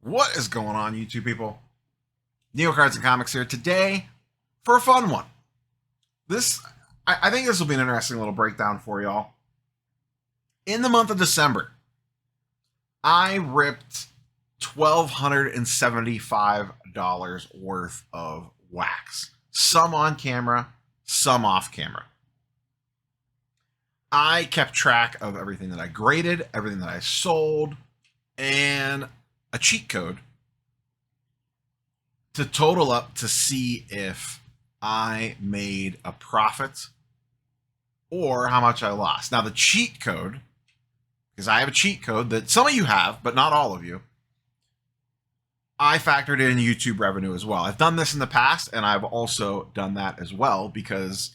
What is going on, YouTube people? Neo Cards and Comics here today for a fun one. I think this will be an interesting little breakdown for y'all. In the month of December, I ripped $1,275 worth of wax. Some on camera, some off camera. I kept track of everything that I graded, everything that I sold, and a cheat code to total up to see if I made a profit or how much I lost. Now, the cheat code, because I have a cheat code that some of you have, but not all of you, I factored in YouTube revenue as well. I've done this in the past, and I've also done that as well because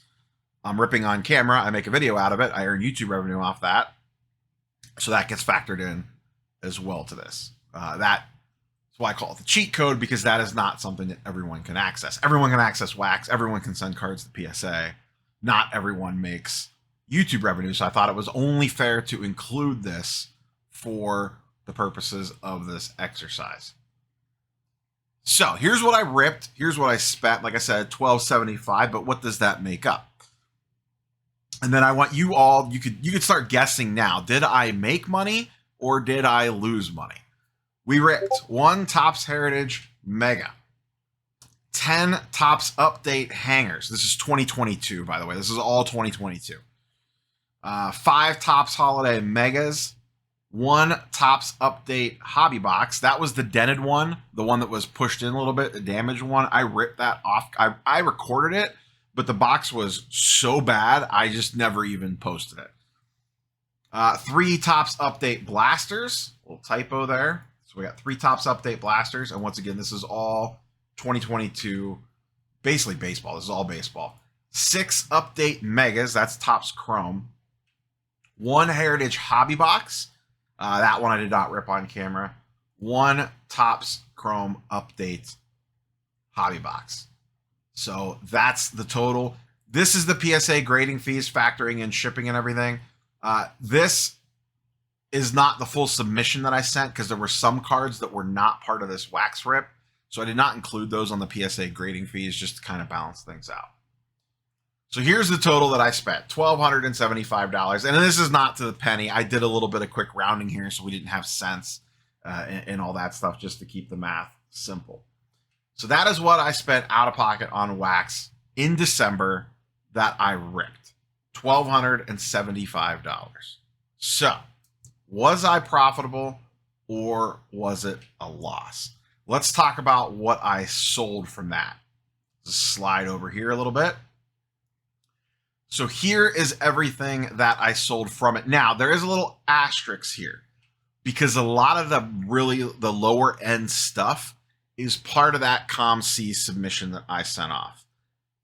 I'm ripping on camera. I make a video out of it. I earn YouTube revenue off that. So that gets factored in as well to this. That's why I call it the cheat code, because that is not something that everyone can access. Everyone can access wax. Everyone can send cards to PSA. Not everyone makes YouTube revenue. So I thought it was only fair to include this for the purposes of this exercise. So here's what I ripped. Here's what I spent. Like I said, $1,275. But what does that make up? And then I want you all, you could start guessing now. Did I make money or did I lose money? We ripped 1 Topps Heritage Mega, 10 Topps Update Hangers. This is 2022, by the way. This is all 2022. 5 Topps Holiday Megas, 1 Topps Update Hobby Box. That was the dented one, the one that was pushed in a little bit, the damaged one. I ripped that off. I recorded it, but the box was so bad, I just never even posted it. 3 Topps Update Blasters. A little typo there. So we got 3 Topps Update Blasters. And once again, this is all 2022, basically baseball. This is all baseball. 6 Update Megas. That's Topps Chrome. 1 Heritage Hobby Box. That one I did not rip on camera. 1 Topps Chrome Update Hobby Box. So that's the total. This is the PSA grading fees, factoring in shipping and everything. This is not the full submission that I sent because there were some cards that were not part of this wax rip. So I did not include those on the PSA grading fees just to kind of balance things out. So here's the total that I spent, $1,275. And this is not to the penny. I did a little bit of quick rounding here so we didn't have cents and all that stuff just to keep the math simple. So that is what I spent out of pocket on wax in December that I ripped, $1,275. So was I profitable or was it a loss? Let's talk about what I sold from that. Just slide over here a little bit. So here is everything that I sold from it. Now, there is a little asterisk here because a lot of the lower end stuff is part of that ComC submission that I sent off.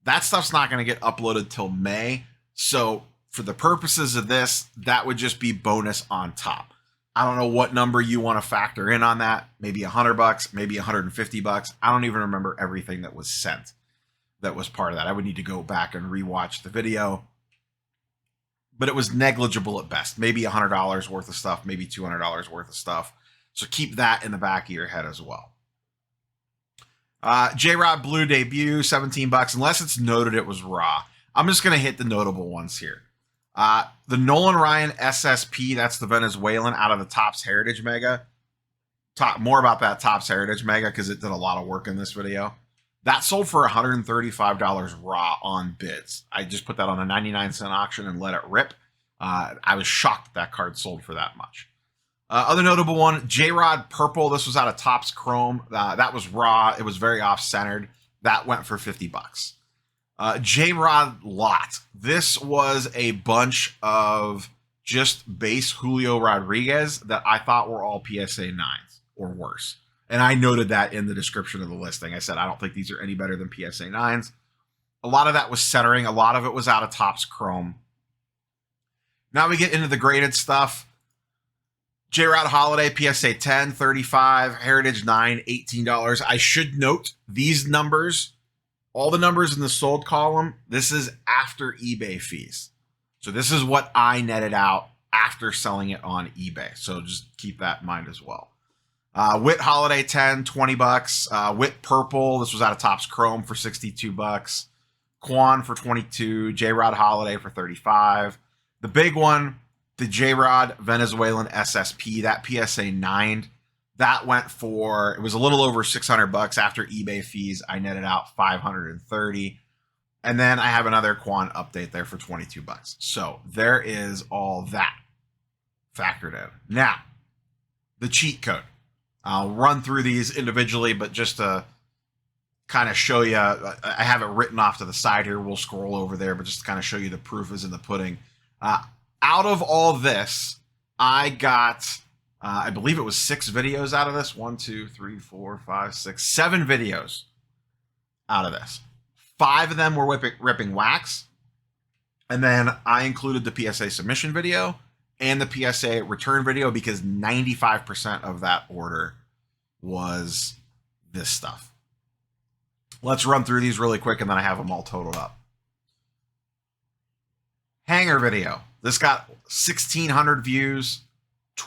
That stuff's not going to get uploaded till May. So for the purposes of this, that would just be bonus on top. I don't know what number you want to factor in on that. Maybe $100, maybe $150. I don't even remember everything that was sent that was part of that. I would need to go back and rewatch the video. But it was negligible at best. Maybe $100 worth of stuff, maybe $200 worth of stuff. So keep that in the back of your head as well. J-Rod Blue debut, $17, unless it's noted it was raw. I'm just going to hit the notable ones here. The Nolan Ryan SSP, that's the Venezuelan out of the Topps Heritage Mega. Talk more about that Topps Heritage Mega because it did a lot of work in this video. That sold for $135 raw on bids. I just put that on a 99-cent auction and let it rip. I was shocked that card sold for that much. Other notable one, J-Rod Purple. This was out of Topps Chrome. That was raw. It was very off-centered. That went for $50. J-Rod Lot. This was a bunch of just base Julio Rodriguez that I thought were all PSA 9s or worse. And I noted that in the description of the listing. I said, I don't think these are any better than PSA 9s. A lot of that was centering. A lot of it was out of Topps Chrome. Now we get into the graded stuff. J-Rod Holiday, PSA 10, $35. Heritage 9, $18. I should note these numbers, all the numbers in the sold column, this is after eBay fees. So this is what I netted out after selling it on eBay. So just keep that in mind as well. Wit Holiday 10, $20. Wit Purple, this was out of Topps Chrome for $62. Quan for 22. J-Rod Holiday for 35. The big one, the J-Rod Venezuelan SSP, that PSA 9, that went for, it was a little over $600 after eBay fees. I netted out 530. And then I have another Quan update there for $22. So there is all that factored in. Now, the cheat code. I'll run through these individually, but just to kind of show you, I have it written off to the side here. We'll scroll over there, but just to kind of show you the proof is in the pudding. Out of all this, I got, I believe it was 6 videos out of this. 1, 2, 3, 4, 5, 6, 7 videos out of this. 5 of them were ripping wax. And then I included the PSA submission video and the PSA return video because 95% of that order was this stuff. Let's run through these really quick and then I have them all totaled up. Hanger video. This got 1,600 views,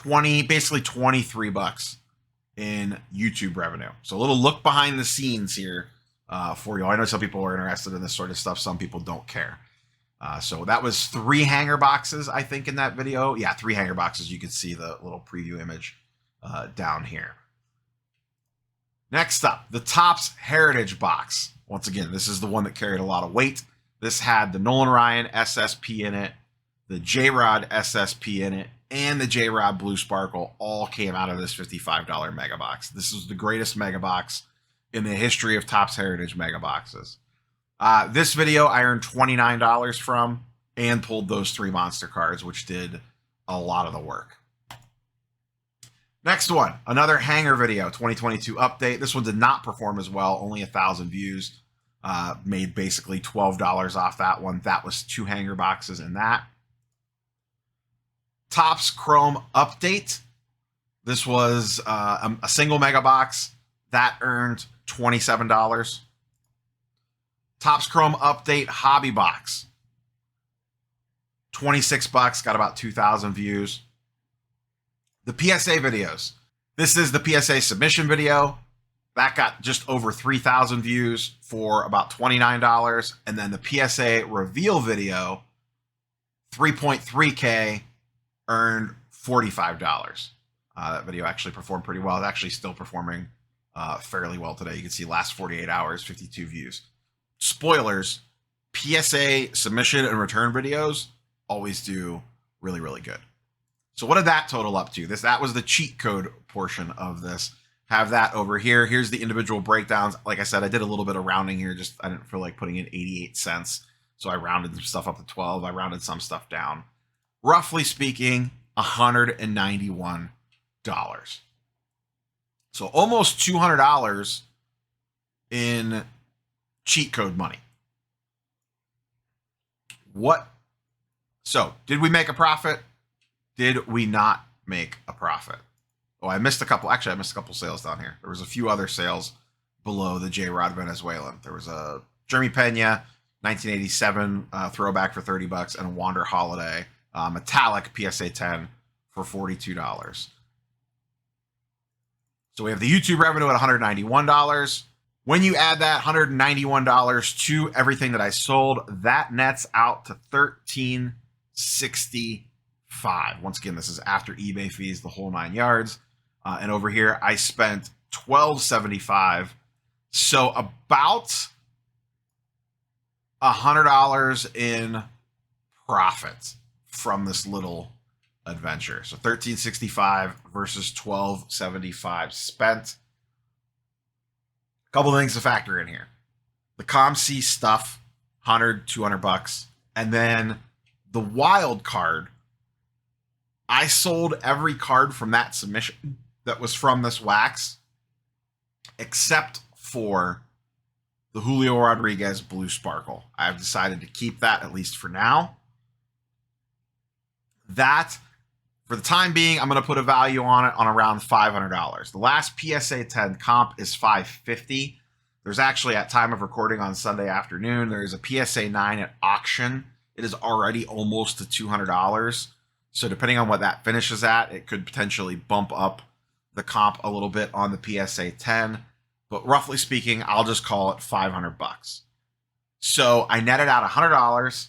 basically $23 in YouTube revenue. So a little look behind the scenes here for you. I know some people are interested in this sort of stuff. Some people don't care. So that was 3 hanger boxes, I think, in that video. Yeah, 3 hanger boxes. You can see the little preview image down here. Next up, the Topps Heritage box. Once again, this is the one that carried a lot of weight. This had the Nolan Ryan SSP in it, the J-Rod SSP in it, and the J-Rod Blue Sparkle all came out of this $55 mega box. This was the greatest mega box in the history of Topps Heritage mega boxes. This video I earned $29 from and pulled those 3 monster cards, which did a lot of the work. Next one, another hanger video, 2022 update. This one did not perform as well, only 1,000 views. Made basically $12 off that one. That was 2 hanger boxes in that. Topps Chrome update. This was a single mega box that earned $27. Topps Chrome update hobby box. $26, got about 2,000 views. The PSA videos. This is the PSA submission video. That got just over 3,000 views for about $29. And then the PSA reveal video, 3.3K, earned $45. That video actually performed pretty well. It's actually still performing fairly well today. You can see last 48 hours, 52 views. Spoilers, PSA submission and return videos always do really, really good. So what did that total up to? That was the cheat code portion of this. Have that over here. Here's the individual breakdowns. Like I said, I did a little bit of rounding here. Just I didn't feel like putting in 88 cents. So I rounded some stuff up to 12. I rounded some stuff down. Roughly speaking, $191. So almost $200 in cheat code money. What? So did we make a profit? Did we not make a profit? Oh, I missed a couple. Actually, I missed a couple sales down here. There was a few other sales below the J-Rod Venezuelan. There was a Jeremy Pena 1987 throwback for $30 and a Wander Holiday metallic PSA 10 for $42. So we have the YouTube revenue at $191. When you add that $191 to everything that I sold, that nets out to $1,365. Once again, this is after eBay fees, the whole 9 yards. And over here, I spent $1,275. So about $100 in profit from this little adventure. So $1,365 versus $1,275 spent. A couple things to factor in here. The ComC stuff, $100, $200. And then the wild card, I sold every card from that submission that was from this wax, except for the Julio Rodriguez Blue Sparkle. I've decided to keep that, at least for now. That, for the time being, I'm going to put a value on it on around $500. The last PSA 10 comp is $550. There's actually, at time of recording on Sunday afternoon, there's a PSA 9 at auction. It is already almost to $200. So depending on what that finishes at, it could potentially bump up the comp a little bit on the PSA 10, but roughly speaking, I'll just call it 500 bucks. So I netted out $100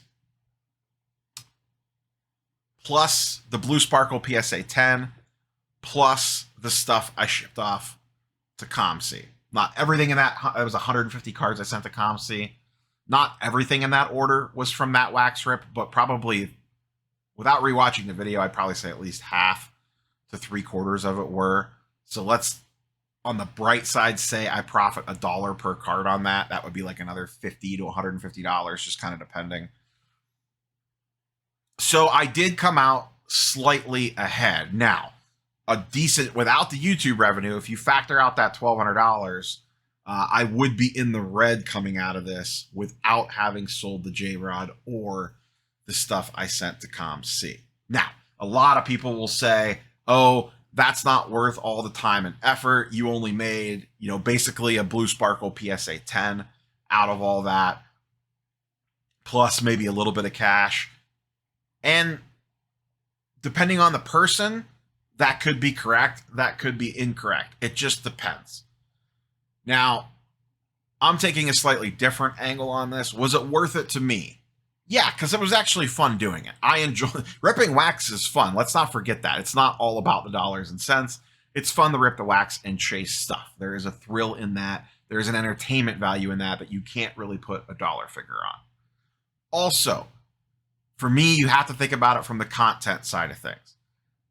plus the Blue Sparkle PSA 10 plus the stuff I shipped off to ComC. Not everything in that, it was 150 cards I sent to ComC. Not everything in that order was from that wax rip, but probably, without rewatching the video, I'd probably say at least half to 3/4 of it were. So let's, on the bright side, say I profit $1 per card on that. That would be like another $50 to $150, just kind of depending. So I did come out slightly ahead. Now, a decent, without the YouTube revenue, if you factor out that $1,200, I would be in the red coming out of this without having sold the J-Rod or the stuff I sent to ComC. Now, a lot of people will say, oh, that's not worth all the time and effort. You only made, basically a Blue Sparkle PSA 10 out of all that, plus maybe a little bit of cash. And depending on the person, that could be correct. That could be incorrect. It just depends. Now, I'm taking a slightly different angle on this. Was it worth it to me? Yeah, because it was actually fun doing it. I enjoy ripping wax is fun. Let's not forget that. It's not all about the dollars and cents. It's fun to rip the wax and chase stuff. There is a thrill in that. There's an entertainment value in that you can't really put a dollar figure on. Also, for me, you have to think about it from the content side of things.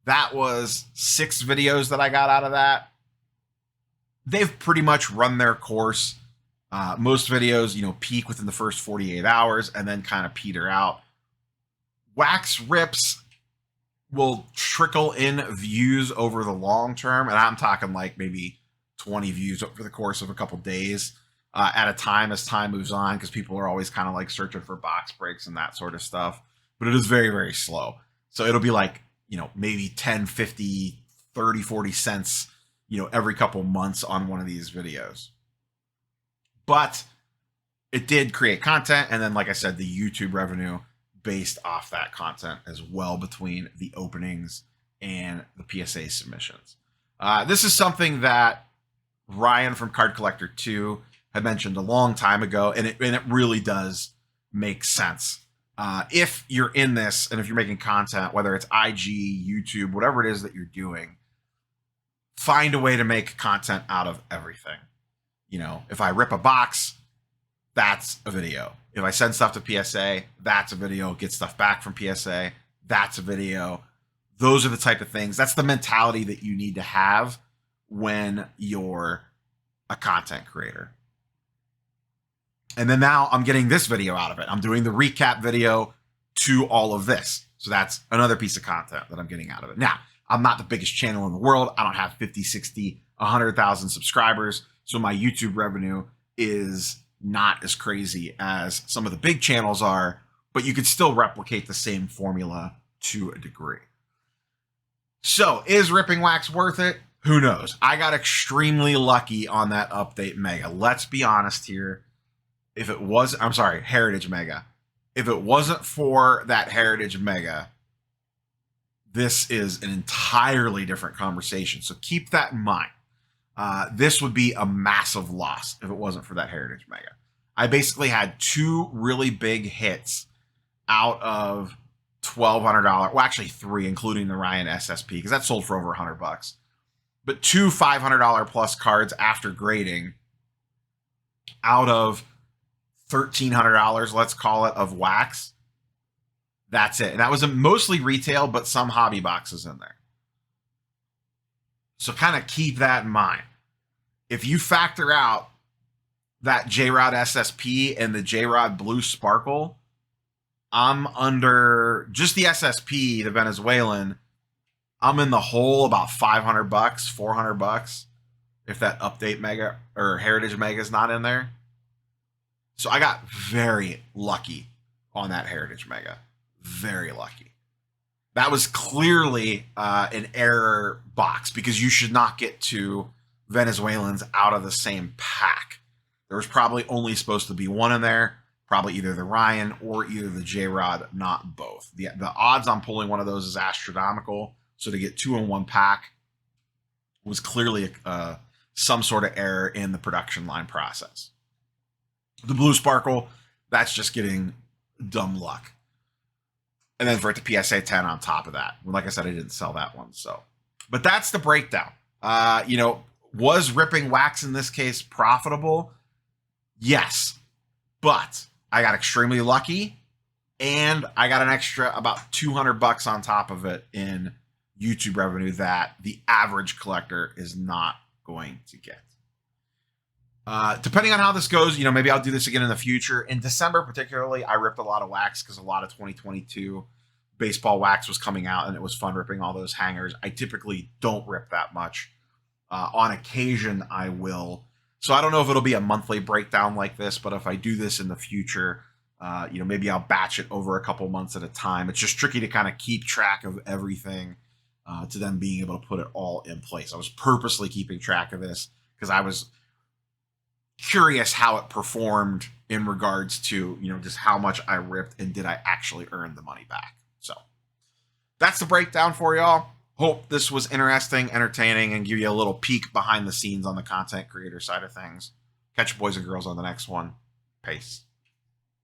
That was 6 videos that I got out of that. They've pretty much run their course. Most videos, peak within the first 48 hours and then kind of peter out. Wax rips will trickle in views over the long term. And I'm talking like maybe 20 views over the course of a couple days at a time as time moves on, because people are always kind of like searching for box breaks and that sort of stuff. But it is very, very slow. So it'll be like, maybe 10, 50, 30, 40 cents, every couple months on one of these videos. But it did create content. And then, like I said, the YouTube revenue based off that content as well between the openings and the PSA submissions. This is something that Ryan from Card Collector 2 had mentioned a long time ago, and it really does make sense. If you're in this and if you're making content, whether it's IG, YouTube, whatever it is that you're doing, find a way to make content out of everything. If I rip a box, that's a video. If I send stuff to PSA, that's a video. Get stuff back from PSA, that's a video. Those are the type of things. That's the mentality that you need to have when you're a content creator. And then now I'm getting this video out of it. I'm doing the recap video to all of this. So that's another piece of content that I'm getting out of it. Now, I'm not the biggest channel in the world. I don't have 50, 60, 100,000 subscribers. So my YouTube revenue is not as crazy as some of the big channels are, but you could still replicate the same formula to a degree. So is ripping wax worth it? Who knows? I got extremely lucky on that update mega. Let's be honest here. If it was, I'm sorry, Heritage Mega. If it wasn't for that Heritage Mega, this is an entirely different conversation. So keep that in mind. This would be a massive loss if it wasn't for that Heritage Mega. I basically had 2 really big hits out of $1,200. Well, actually 3, including the Ryan SSP, because that sold for over $100. But 2 $500 plus cards after grading out of $1,300, let's call it, of wax. That's it. And that was mostly retail, but some hobby boxes in there. So kind of keep that in mind. If you factor out that J-Rod SSP and the J-Rod Blue Sparkle, I'm under just the SSP, the Venezuelan, I'm in the hole about $500, $400 if that update mega or Heritage Mega is not in there. So I got very lucky on that Heritage Mega. Very lucky. That was clearly an error box, because you should not get 2 Venezuelans out of the same pack. There was probably only supposed to be 1 in there, probably either the Ryan or either the J-Rod, not both. The odds on pulling one of those is astronomical. So to get 2 in 1 pack was clearly some sort of error in the production line process. The blue sparkle, that's just getting dumb luck. And then for it to PSA 10 on top of that. Like I said, I didn't sell that one. So, but that's the breakdown. Was ripping wax in this case profitable? Yes. But I got extremely lucky, and I got an extra about $200 on top of it in YouTube revenue that the average collector is not going to get. Depending on how this goes, maybe I'll do this again in the future. In December, particularly, I ripped a lot of wax because a lot of 2022 baseball wax was coming out, and it was fun ripping all those hangers. I typically don't rip that much. On occasion, I will. So I don't know if it'll be a monthly breakdown like this, but if I do this in the future, maybe I'll batch it over a couple months at a time. It's just tricky to kind of keep track of everything to then being able to put it all in place. I was purposely keeping track of this because I was curious how it performed in regards to, just how much I ripped and did I actually earn the money back. So that's the breakdown for y'all. Hope this was interesting, entertaining, and give you a little peek behind the scenes on the content creator side of things. Catch you boys and girls on the next one. Peace.